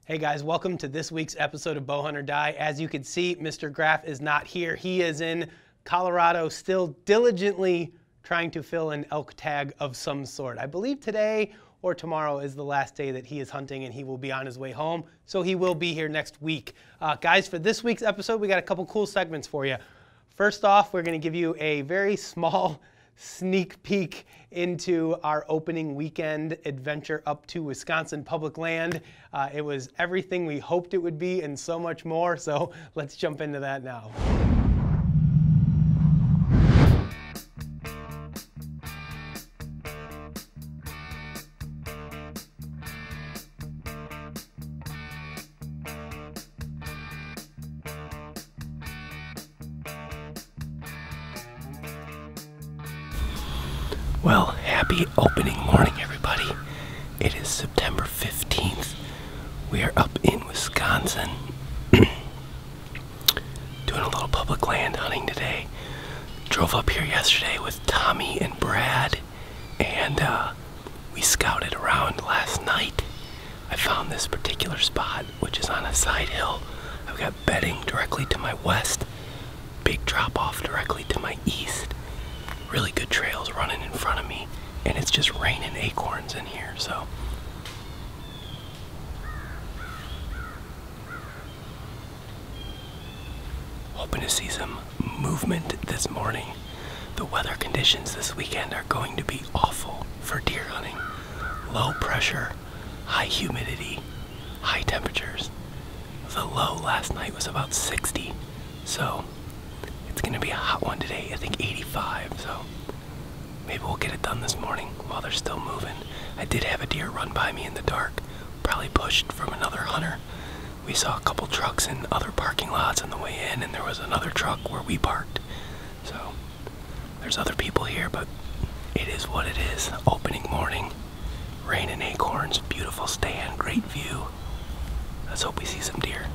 Hey guys, welcome to this week's episode of Bowhunt or Die. As you can see, Mr. Graff is not here. He is in Colorado, still diligently trying to fill an elk tag of some sort. I believe today or tomorrow is the last day that he is hunting, and he will be on his way home, so he will be here next week. Guys, for this week's episode, we got a couple cool segments for you. First off, we're going to give you a very small sneak peek into our opening weekend adventure up to Wisconsin public land. It was everything we hoped it would be and so much more, so let's jump into that now. Well, happy opening morning, everybody. It is September 15th. We are up in Wisconsin doing a little public land hunting today. Drove up here yesterday with Tommy and Brad, and we scouted around last night. I found this particular spot, which is on a side hill. I've got bedding directly to my west, big drop off directly to my east. Really good trails running in front of me, and it's just raining acorns in here, so hoping to see some movement this morning. The weather conditions this weekend are going to be awful for deer hunting. Low pressure, high humidity, high temperatures. The low last night was about 60, so it's going to be a hot one today, I think 85, so maybe we'll get it done this morning while they're still moving. I did have a deer run by me in the dark, probably pushed from another hunter. We saw a couple trucks in other parking lots on the way in, and there was another truck where we parked. So there's other people here, but it is what it is. Opening morning, rain and acorns, beautiful stand, great view. Let's hope we see some deer.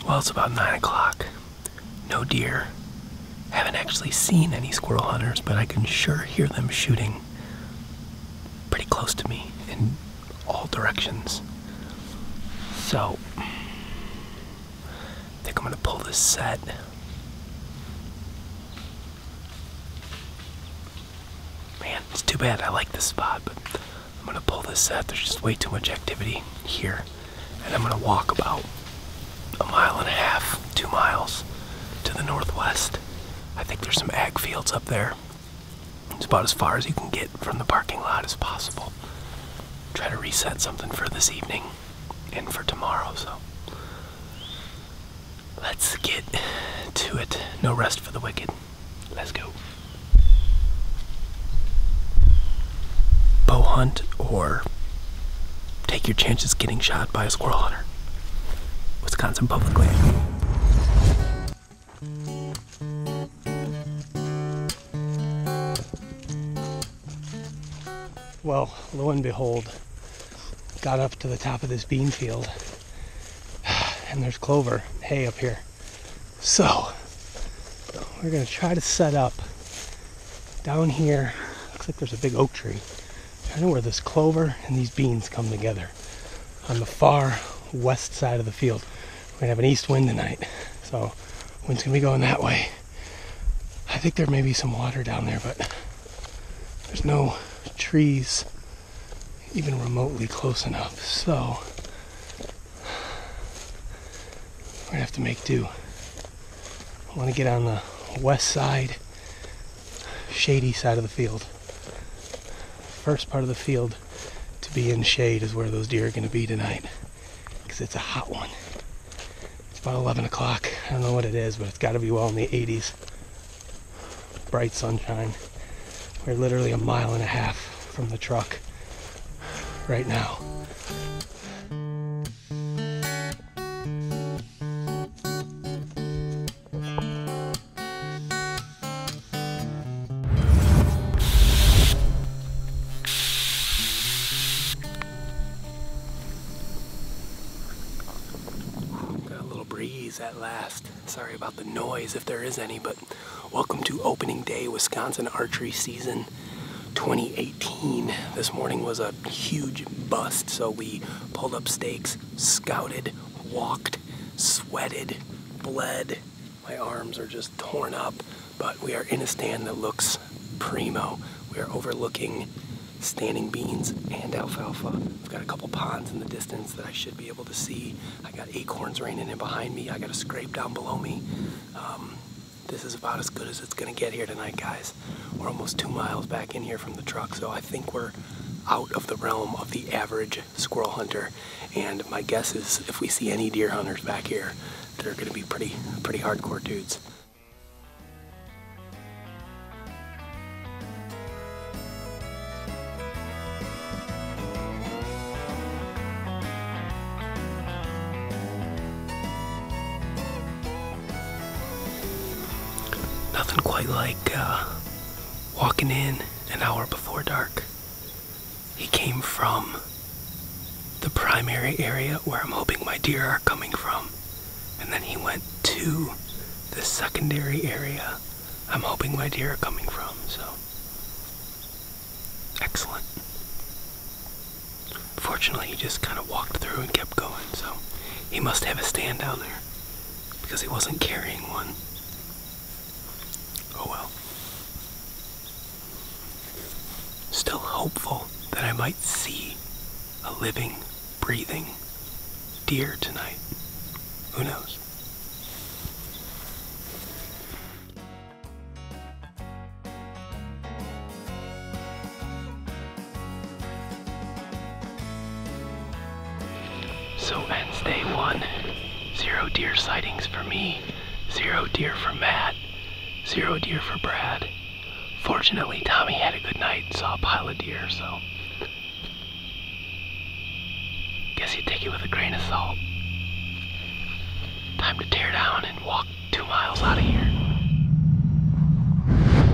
Well, it's about 9 o'clock. No deer. Haven't actually seen any squirrel hunters, but I can sure hear them shooting pretty close to me in all directions. So, I think I'm gonna pull this set. Man, it's too bad. I like this spot, but I'm gonna pull this set. There's just way too much activity here, and I'm gonna walk about a mile and a half, 2 miles to the northwest. I think there's some ag fields up there. It's about as far as you can get from the parking lot as possible. Try to reset something for this evening and for tomorrow, so let's get to it. No rest for the wicked. Let's go. Bow hunt or take your chances getting shot by a squirrel hunter. Wisconsin public land. Well, lo and behold, got up to the top of this bean field, and there's clover hay up here. So, we're going to try to set up down here. Looks like there's a big oak tree. I know where this clover and these beans come together on the far west side of the field. We're gonna have an east wind tonight, so wind's gonna be going that way. I think there may be some water down there, but there's no trees even remotely close enough, so we're gonna have to make do. I want to get on the west side, shady side of the field. First part of the field to be in shade is where those deer are going to be tonight, because it's a hot one. It's about 11 o'clock. I don't know what it is, but it's got to be well in the 80s. Bright sunshine. We're literally 1.5 miles from the truck right now. At last. Sorry about the noise if there is any, but welcome to opening day Wisconsin archery season 2018. This morning was a huge bust, so we pulled up stakes, scouted, walked, sweated, bled. My arms are just torn up, but we are in a stand that looks primo. We are overlooking standing beans and alfalfa. I've got a couple ponds in the distance that I should be able to see. I got acorns raining in behind me. I got a scrape down below me. This is about as good as it's gonna get here tonight, guys. We're almost 2 miles back in here from the truck, so I think we're out of the realm of the average squirrel hunter. And my guess is if we see any deer hunters back here, they're gonna be pretty hardcore dudes. Nothing quite like walking in an hour before dark. He came from the primary area where I'm hoping my deer are coming from, and then he went to the secondary area I'm hoping my deer are coming from, so excellent. Fortunately, he just kind of walked through and kept going, so he must have a stand down there because he wasn't carrying one. Oh well. Still hopeful that I might see a living, breathing deer tonight. Who knows? So ends day 1. 0 deer sightings for me, 0 deer for Matt, 0 deer for Brad. Fortunately, Tommy had a good night and saw a pile of deer, so guess you take it with a grain of salt. Time to tear down and walk 2 miles out of here.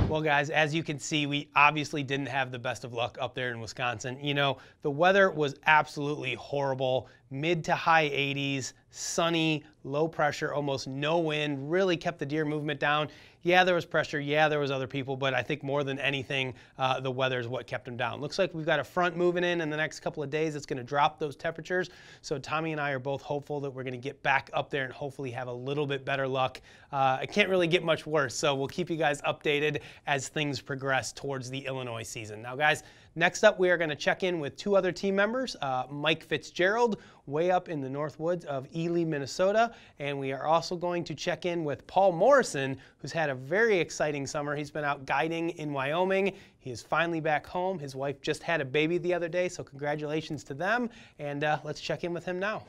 Well, guys, as you can see, we obviously didn't have the best of luck up there in Wisconsin. You know, the weather was absolutely horrible. Mid to high 80s, sunny, low pressure, almost no wind, really kept the deer movement down. Yeah, there was pressure. Yeah, there was other people, but I think more than anything, the weather is what kept them down. Looks like we've got a front moving in the next couple of days. It's going to drop those temperatures. So Tommy and I are both hopeful that we're going to get back up there and hopefully have a little bit better luck. It can't really get much worse, so we'll keep you guys updated as things progress towards the Illinois season. Now, guys, next up, we are going to check in with 2 other team members, Mike Fitzgerald, way up in the North Woods of Ely, Minnesota, and we are also going to check in with Paul Morrison, who's had a very exciting summer. He's been out guiding in Wyoming. He is finally back home. His wife just had a baby the other day, so congratulations to them, and let's check in with him now.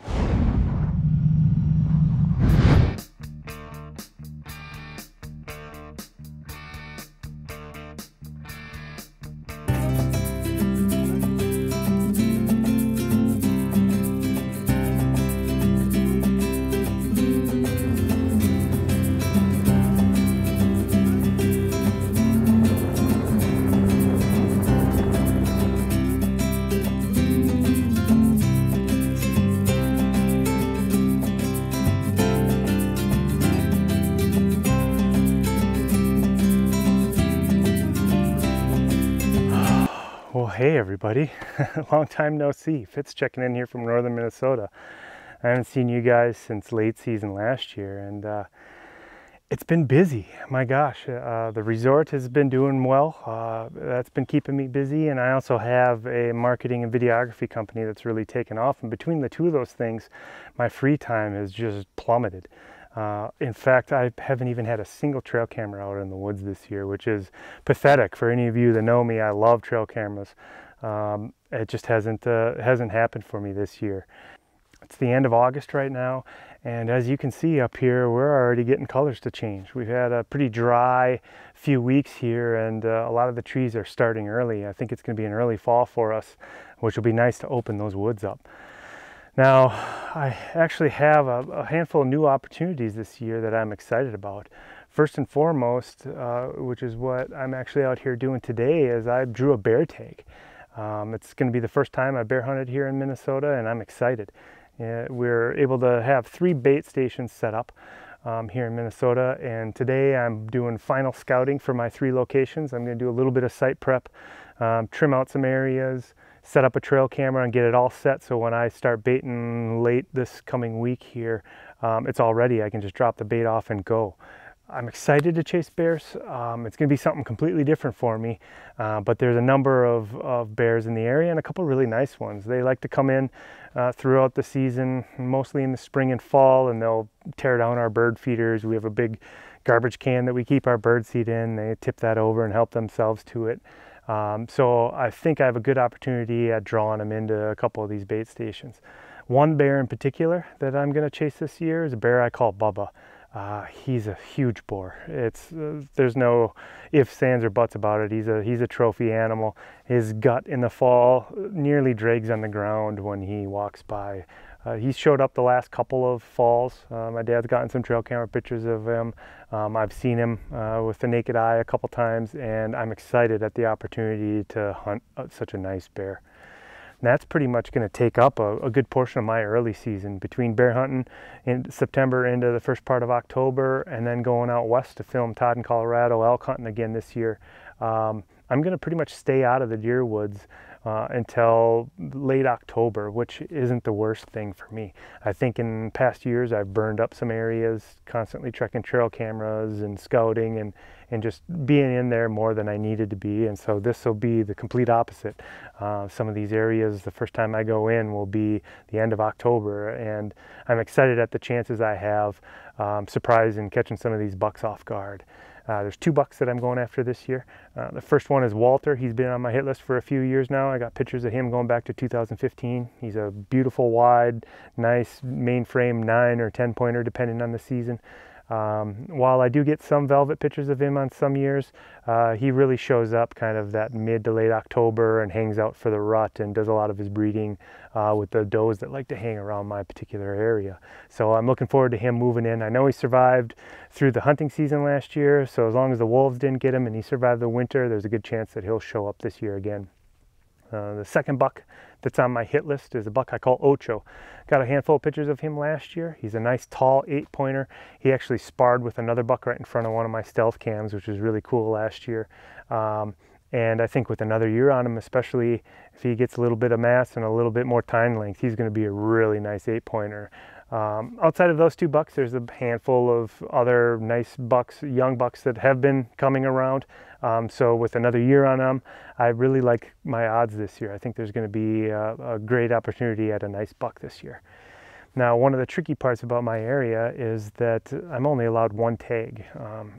Well, hey everybody, long time no see. Fitz checking in here from northern Minnesota. I haven't seen you guys since late season last year, and it's been busy. My gosh, the resort has been doing well. That's been keeping me busy, and I also have a marketing and videography company that's really taken off, and between the 2 of those things, my free time has just plummeted. In fact, I haven't even had a single trail camera out in the woods this year, which is pathetic. For any of you that know me, I love trail cameras. It just hasn't happened for me this year. It's the end of August right now, And as you can see up here, we're already getting colors to change. We've had a pretty dry few weeks here, and a lot of the trees are starting early. I think it's going to be an early fall for us, which will be nice to open those woods up. Now, I actually have a handful of new opportunities this year that I'm excited about. First and foremost, which is what I'm actually out here doing today, is I drew a bear tag. It's going to be the first time I bear hunted here in Minnesota, and I'm excited. We're able to have 3 bait stations set up here in Minnesota, and today I'm doing final scouting for my 3 locations. I'm going to do a little bit of site prep, trim out some areas, set up a trail camera and get it all set, so when I start baiting late this coming week here, it's all ready. I can just drop the bait off and go. I'm excited to chase bears. It's going to be something completely different for me, but there's a number of bears in the area and a couple really nice ones. They like to come in throughout the season, mostly in the spring and fall, and they'll tear down our bird feeders. We have a big garbage can that we keep our bird seed in. They tip that over and help themselves to it. So I think I have a good opportunity at drawing them into a couple of these bait stations. One bear in particular that I'm going to chase this year is a bear I call Bubba. He's a huge boar. There's no ifs, ands, or buts about it. He's a trophy animal. His gut in the fall nearly drags on the ground when he walks by. He's showed up the last couple of falls. My dad's gotten some trail camera pictures of him. I've seen him with the naked eye a couple times, and I'm excited at the opportunity to hunt such a nice bear. And that's pretty much going to take up a good portion of my early season, between bear hunting in September into the first part of October, and then going out west to film Todd in Colorado, elk hunting again this year. I'm going to pretty much stay out of the deer woods until late October, which isn't the worst thing for me. I think in past years I've burned up some areas, constantly trekking trail cameras and scouting and just being in there more than I needed to be, and so this will be the complete opposite. Some of these areas, the first time I go in will be the end of October, and I'm excited at the chances I have surprising catching some of these bucks off guard. There's 2 bucks that I'm going after this year. The first one is Walter. He's been on my hit list for a few years now. I got pictures of him going back to 2015. He's a beautiful, wide, nice mainframe 9 or 10 pointer depending on the season. While I do get some velvet pictures of him on some years, he really shows up kind of that mid to late October and hangs out for the rut and does a lot of his breeding with the does that like to hang around my particular area. So I'm looking forward to him moving in. I know he survived through the hunting season last year, so as long as the wolves didn't get him and he survived the winter, there's a good chance that he'll show up this year again. The second buck that's on my hit list is a buck I call Ocho. Got a handful of pictures of him last year. He's a nice tall 8-pointer. He actually sparred with another buck right in front of one of my stealth cams, which was really cool last year. And I think with another year on him, especially if he gets a little bit of mass and a little bit more tine length, he's going to be a really nice 8-pointer. Outside of those 2 bucks, there's a handful of other nice bucks, young bucks that have been coming around. So with another year on them, I really like my odds this year. I think there's going to be a great opportunity at a nice buck this year. Now, one of the tricky parts about my area is that I'm only allowed 1 tag.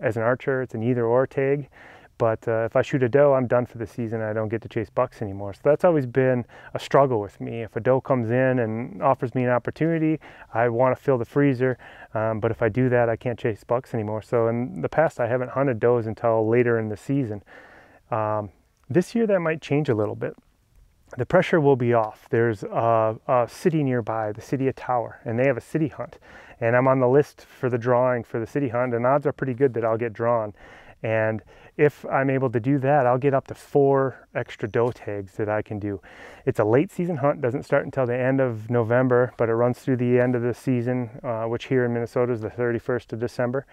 As an archer, it's an either-or tag. But if I shoot a doe, I'm done for the season. I don't get to chase bucks anymore. So that's always been a struggle with me. If a doe comes in and offers me an opportunity, I want to fill the freezer. But if I do that, I can't chase bucks anymore. So in the past, I haven't hunted does until later in the season. This year, that might change a little bit. The pressure will be off. There's a city nearby, the city of Tower, and they have a city hunt. And I'm on the list for the drawing for the city hunt, and odds are pretty good that I'll get drawn. And if I'm able to do that, I'll get up to 4 extra doe tags that I can do. It's a late season hunt, doesn't start until the end of November, but it runs through the end of the season, which here in Minnesota is the 31st of December.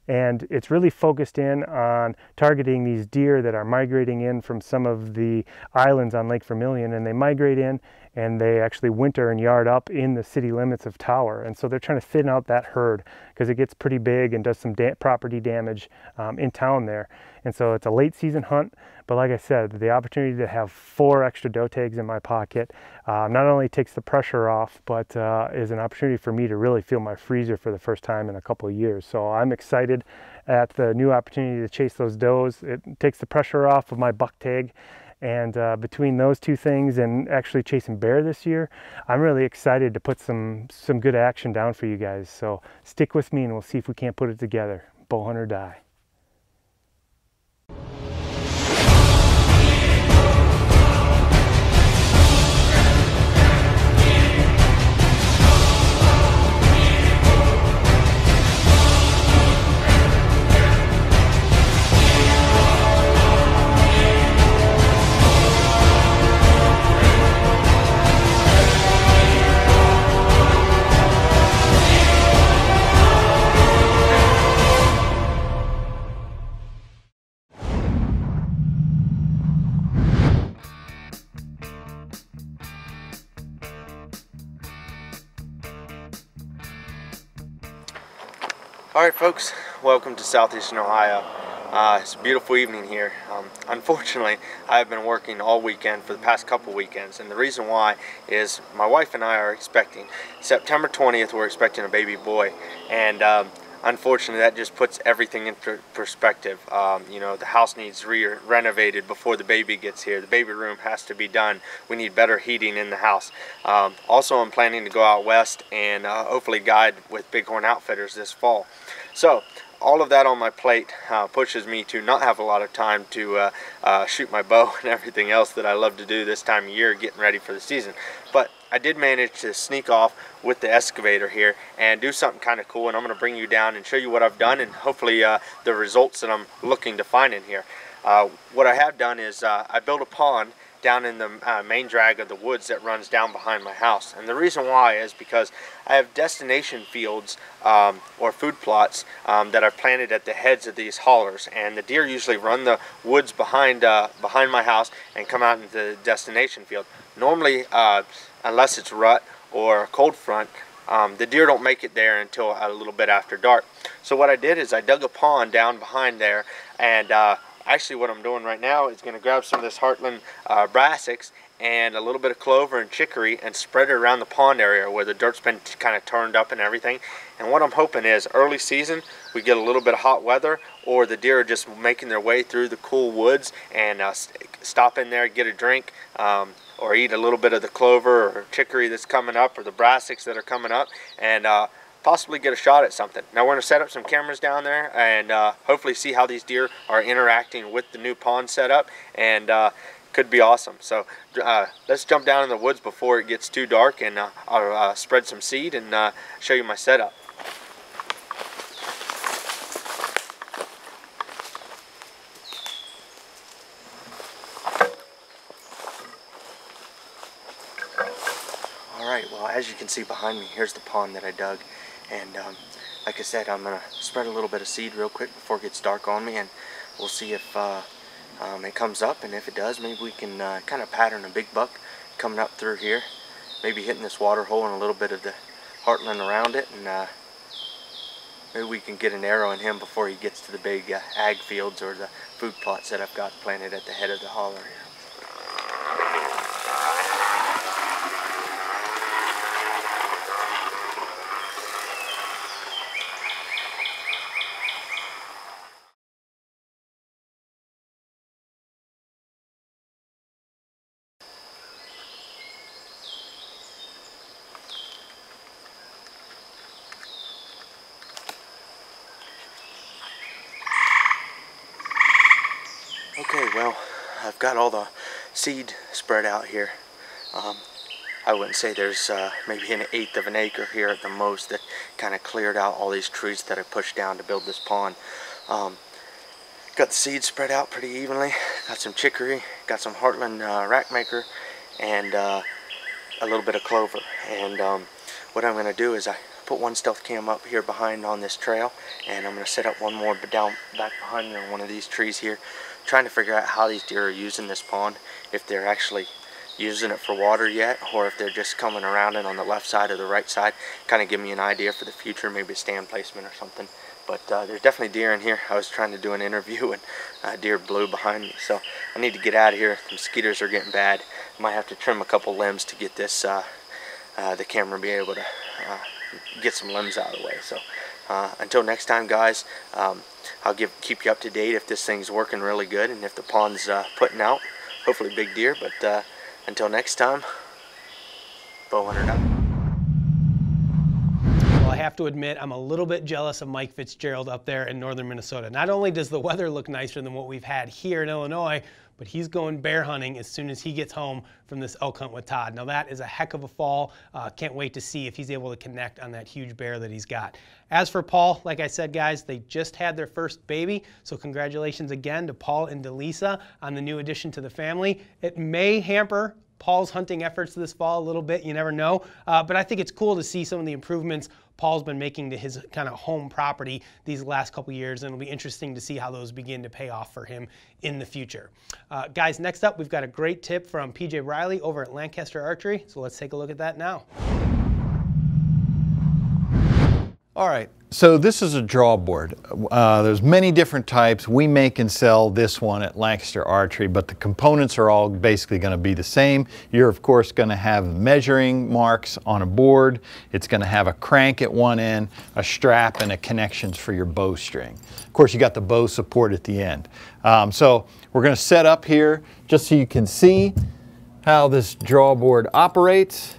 And it's really focused in on targeting these deer that are migrating in from some of the islands on Lake Vermilion, and they migrate in and they actually winter and yard up in the city limits of Tower. And so they're trying to thin out that herd because it gets pretty big and does some property damage in town there. And so it's a late season hunt, but like I said, the opportunity to have 4 extra doe tags in my pocket not only takes the pressure off, but is an opportunity for me to really fill my freezer for the first time in a couple of years. So I'm excited at the new opportunity to chase those does. It takes the pressure off of my buck tag, And between those two things and actually chasing bear this year, I'm really excited to put some good action down for you guys. So stick with me and we'll see if we can't put it together. Bow hunt or die. Alright folks, welcome to Southeastern Ohio. It's a beautiful evening here. Unfortunately, I've been working all weekend for the past couple weekends, and the reason why is my wife and I are expecting September 20th, we're expecting a baby boy, and unfortunately that just puts everything in perspective. You know, the house needs renovated before the baby gets here. The baby room has to be done. We need better heating in the house. Also, I'm planning to go out west and hopefully guide with Bighorn Outfitters this fall. So all of that on my plate pushes me to not have a lot of time to shoot my bow and everything else that I love to do this time of year, getting ready for the season. But I did manage to sneak off with the excavator here and do something kind of cool, and I'm going to bring you down and show you what I've done and hopefully the results that I'm looking to find in here. What I have done is I built a pond down in the main drag of the woods that runs down behind my house, and the reason why is because I have destination fields or food plots that I've planted at the heads of these hollers, and the deer usually run the woods behind my house and come out into the destination field. Normally, unless it's rut or a cold front, the deer don't make it there until a little bit after dark. So what I did is I dug a pond down behind there, and actually what I'm doing right now is going to grab some of this Heartland brassicas and a little bit of clover and chicory and spread it around the pond area where the dirt's been kind of turned up and everything. And what I'm hoping is early season we get a little bit of hot weather, or the deer are just making their way through the cool woods and stop in there, get a drink, or eat a little bit of the clover or chicory that's coming up, or the brassicas that are coming up, and possibly get a shot at something. Now we're going to set up some cameras down there and hopefully see how these deer are interacting with the new pond setup, and could be awesome. So let's jump down in the woods before it gets too dark, and I'll spread some seed and show you my setup. Alright, well, as you can see behind me, here's the pond that I dug, and like I said, I'm going to spread a little bit of seed real quick before it gets dark on me, and we'll see if it comes up, and if it does, maybe we can kind of pattern a big buck coming up through here, maybe hitting this water hole and a little bit of the Heartland around it, and maybe we can get an arrow in him before he gets to the big ag fields or the food plots that I've got planted at the head of the holler here. Okay, well, I've got all the seed spread out here. I wouldn't say there's maybe an eighth of an acre here at the most that kind of cleared out all these trees that I pushed down to build this pond. Got the seed spread out pretty evenly. Got some chicory, got some Heartland rack maker, and a little bit of clover. And what I'm going to do is I put one stealth cam up here behind on this trail, and I'm going to set up one more down back behind me on one of these trees here, trying to figure out how these deer are using this pond, if they're actually using it for water yet, or if they're just coming around it on the left side or the right side. Kind of give me an idea for the future, maybe a stand placement or something. But there's definitely deer in here. I was trying to do an interview and deer blew behind me, so I need to get out of here. The mosquitoes are getting bad. Might have to trim a couple limbs to get this the camera be able to get some limbs out of the way. So until next time, guys, I'll keep you up to date if this thing's working really good, and if the pond's putting out. hopefully big deer. But until next time, bow hunter die. Well, I have to admit, I'm a little bit jealous of Mike Fitzgerald up there in northern Minnesota. Not only does the weather look nicer than what we've had here in Illinois, but he's going bear hunting as soon as he gets home from this elk hunt with Todd. Now that is a heck of a fall. Can't wait to see if he's able to connect on that huge bear that he's got. As for Paul, like I said, guys, they just had their first baby, so congratulations again to Paul and Delisa on the new addition to the family. It may hamper Paul's hunting efforts this fall a little bit, you never know, but I think it's cool to see some of the improvements Paul's been making to his kind of home property these last couple years, and it'll be interesting to see how those begin to pay off for him in the future. Guys, next up, we've got a great tip from PJ Riley over at Lancaster Archery, so let's take a look at that now. All right, so this is a draw board. There's many different types. We make and sell this one at Lancaster Archery, but the components are all basically going to be the same. You're of course going to have measuring marks on a board. It's going to have a crank at one end, a strap, and a connections for your bowstring. Of course, you got the bow support at the end. So we're going to set up here just so you can see how this draw board operates.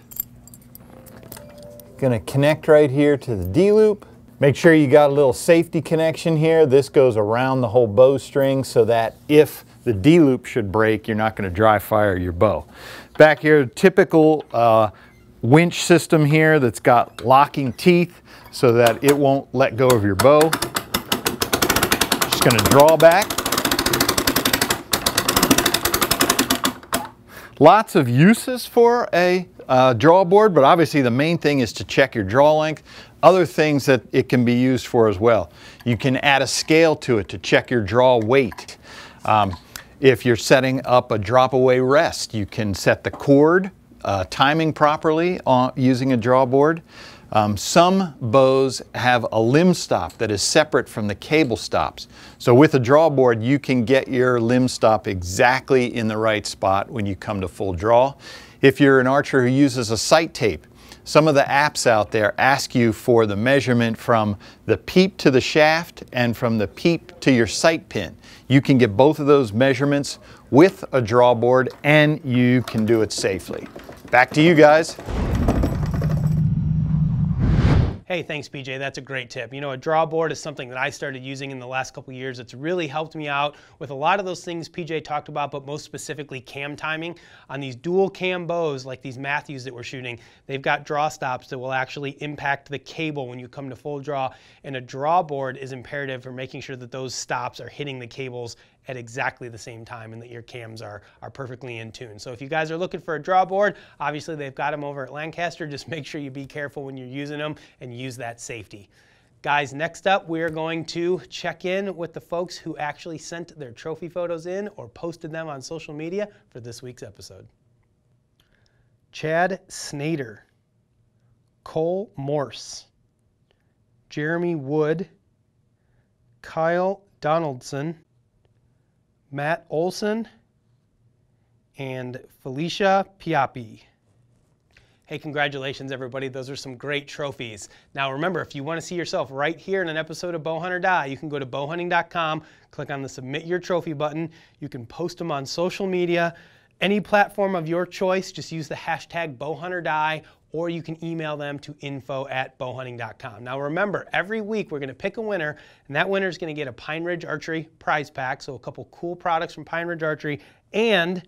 Going to connect right here to the D-loop. Make sure you got a little safety connection here. This goes around the whole bowstring so that if the D-loop should break, you're not going to dry fire your bow. Back here, typical winch system here that's got locking teeth so that it won't let go of your bow. Just going to draw back. Lots of uses for a draw board, but obviously the main thing is to check your draw length. Other things that it can be used for as well. You can add a scale to it to check your draw weight. If you're setting up a drop away rest, you can set the cord timing properly using a draw board. Some bows have a limb stop that is separate from the cable stops. So with a draw board, you can get your limb stop exactly in the right spot when you come to full draw. If you're an archer who uses a sight tape, some of the apps out there ask you for the measurement from the peep to the shaft and from the peep to your sight pin. You can get both of those measurements with a draw board and you can do it safely. Back to you guys. Hey, thanks PJ, that's a great tip. You know, a draw board is something that I started using in the last couple of years. It's really helped me out with a lot of those things PJ talked about, but most specifically cam timing. On these dual cam bows, like these Matthews that we're shooting, they've got draw stops that will actually impact the cable when you come to full draw, and a draw board is imperative for making sure that those stops are hitting the cables at exactly the same time and that your cams are perfectly in tune. So if you guys are looking for a draw board, obviously they've got them over at Lancaster. Just make sure you be careful when you're using them and use that safety. Guys, next up we're going to check in with the folks who actually sent their trophy photos in or posted them on social media for this week's episode. Chad Snader, Cole Morse, Jeremy Wood, Kyle Donaldson, Matt Olson, and Felicia Piapi. Hey, congratulations everybody. Those are some great trophies. Now remember, if you want to see yourself right here in an episode of Bow Hunt or Die, you can go to bowhunting.com, click on the Submit Your Trophy button. You can post them on social media, any platform of your choice. Just use the hashtag bowhuntordie, or you can email them to info@bowhunting.com. Now remember, every week we're going to pick a winner, and that winner is going to get a Pine Ridge Archery prize pack, so a couple cool products from Pine Ridge Archery, and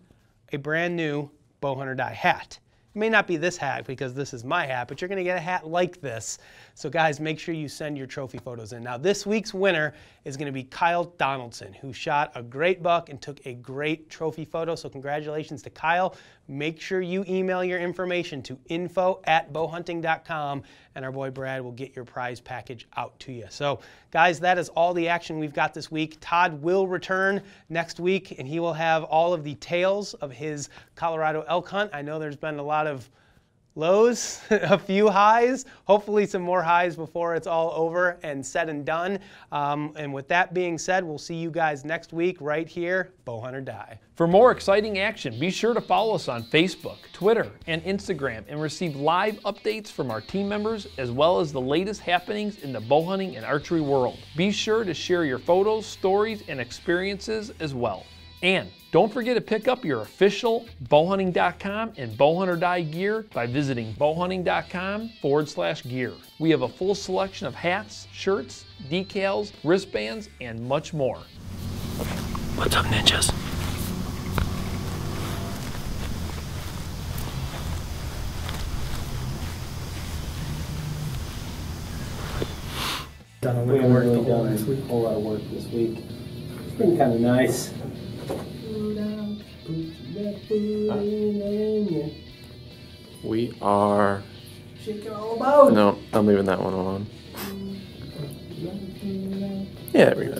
a brand new Bow Hunt or Die hat. It may not be this hat because this is my hat, but you're going to get a hat like this. So guys, make sure you send your trophy photos in. Now this week's winner is going to be Kyle Donaldson, who shot a great buck and took a great trophy photo. So congratulations to Kyle. Make sure you email your information to info@bowhunting.com, and our boy Brad will get your prize package out to you. So guys, that is all the action we've got this week. Todd will return next week, and he will have all of the tales of his Colorado elk hunt. I know there's been a lot of lows, a few highs, hopefully some more highs before it's all over and said and done. And with that being said, we'll see you guys next week right here, Bow Hunt or Die. For more exciting action, be sure to follow us on Facebook, Twitter, and Instagram and receive live updates from our team members as well as the latest happenings in the bow hunting and archery world. Be sure to share your photos, stories, and experiences as well. And don't forget to pick up your official bowhunting.com and bowhunter die gear by visiting bowhunting.com/gear. We have a full selection of hats, shirts, decals, wristbands, and much more. What's up, ninjas? Done a little work the whole this week. A whole lot of work this week. It's been kind of nice. We are. Shaking all about. No, I'm leaving that one alone. Yeah, there we go.